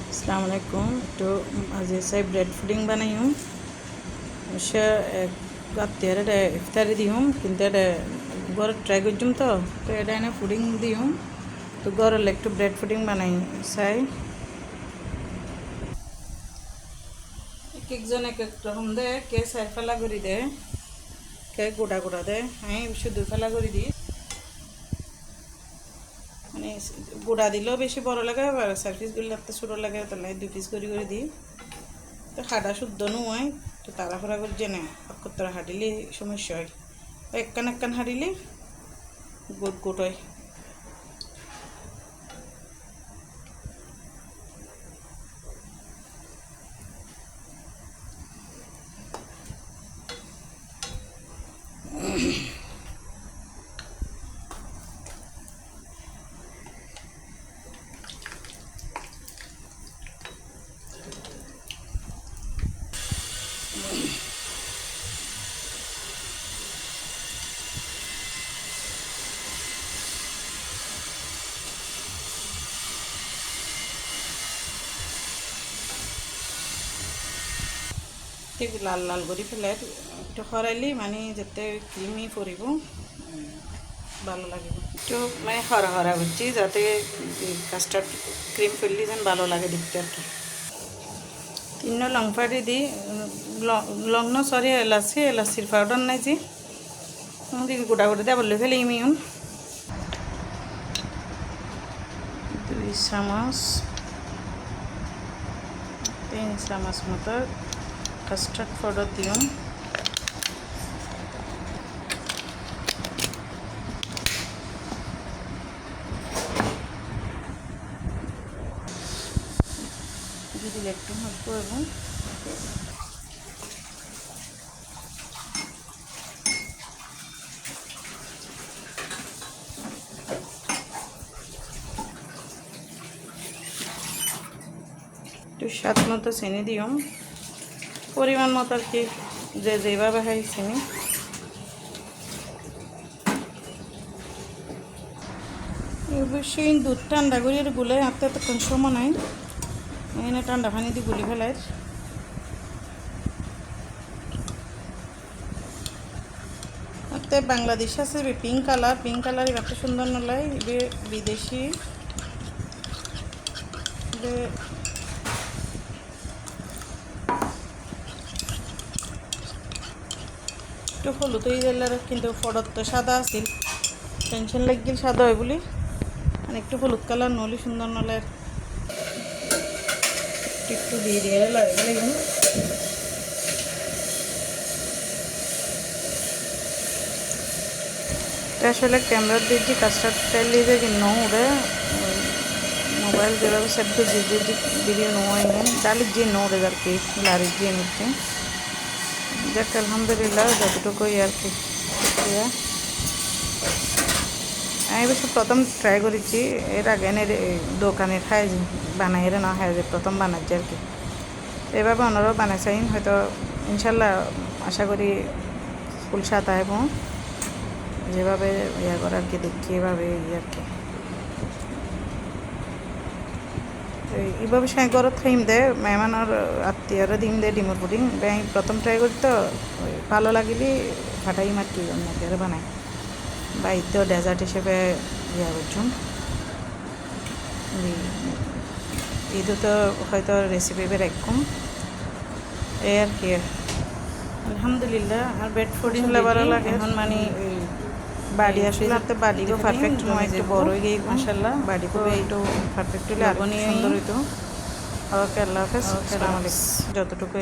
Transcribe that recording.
अस्सलाम वालेकुम। तो आज ऐसे ब्रेड पुडिंग बनाई हूँ। उसे रात्रि इफ्तारी दी हूँ किंतु घर ट्राई कर तो ये पुडिंग दी हूँ तो घर एक ब्रेड पुडिंग बनाई साई एक जन एक रकम दे के चार फाला कर दे के गोटा गोटा दे हाँ शुद्ध फाला कर दी মানে গুঁড়া দিলেও বেশি বড় লাগে আর চার পিসগুলো লাগতে ছোটো লাগে তাহলে 2 পিস করে দিই তো হাঁটা শুদ্ধ নয় তো তাড়াহুড়া করে জেনে অক্ষতরা হাঁটিলে সমস্যা হয় একখান একখান হাঁটিলে গোট গোট হয়। ঠিক লাল লাল করে ফেলে একটু খরাইলি মানে যাতে ক্রিমি পড়ব ভালো লাগিব একটু মানে হরা হরা করছি যাতে কাস্টার্ড ক্রিম ফেললি যেন ভালো লাগে দেখতে আর কি। 3 লং পাউডার দিই লং ন সরি এলাচির পাউডার নাই যে গোটা গোটা দিয়ে বললে ফেলে ইমিউন 2 চামচ 3 চামচ মতো কাস্টার্ড পাউডার দিলাম দিলে একটু হালকা এবং একটু স্বাদ মতো চিনি দিলাম পরিমাণ মতো আর কি যে যেভাবে হয় চিনি অবশ্যই দুধ ঠান্ডা করে গুলে হাতে এতক্ষণ সময় নাই এখানে ঠান্ডা পানি দিয়ে গুলি ফেলাই হাতে বাংলাদেশ আছে পিঙ্ক কালার এত সুন্দর নয় বিদেশি একটু হলুদ হয়ে গেলে কিন্তু ফটো তো সাদা আছিল টেনশন লাগিল সাদা হয় বলি মানে একটু হলুদ কালার নলি সুন্দর নলে একটু দিয়ে দিয়ে লাগে আসলে ক্যামেরা দিয়ে যে কাস্টার্ড স্টাইল দিয়ে যে নো উড়ে মোবাইল যেভাবে সেভ করে যে ভিডিও নো হয় ডালির যে নো উড়ে আর কি লারির যে নিচ্ছে যাক আলহামদুলিল্লাহ যতটুকুই আর কি আমি অবশ্য প্রথম ট্রাই করেছি এর আগে দোকানে খাই বানাই না খাই যে প্রথম বানাচ্ছি আর কি এভাবে ওনারাও বানাইছেন হয়তো ইনশাল্লাহ আশা করি ফুল সাথে এবং যেভাবে ইয়া করে আর কি দেখি এভাবে আর কি এইভাবে সাই ঘরত খাইম দে মেহমানের আত্মীয়রা দিম দে ডিমর পুডিং আমি প্রথম ট্রাই করি তো ভালো লাগিলে ফাটাই আর কি অন্য বানাই বা ইতেও ডেজার্ট হিসেবে ইয়া করছুন ঈদও তো হয়তো রেসিপি বেরকম এই আর কি আলহামদুলিল্লাহ আর ব্রেড পুডিং ভালো লাগে এখন মানে বাড়ি আসলে তো বাড়িও পারফেক্ট নয় একটু বড় হয়ে গিয়ে মাশাআল্লাহ বাড়িও একটু পারফেক্ট হলে আরো সুন্দর হইতো। ওকে আল্লাহ হাফেজ। আসসালামু আলাইকুম। যতটুকু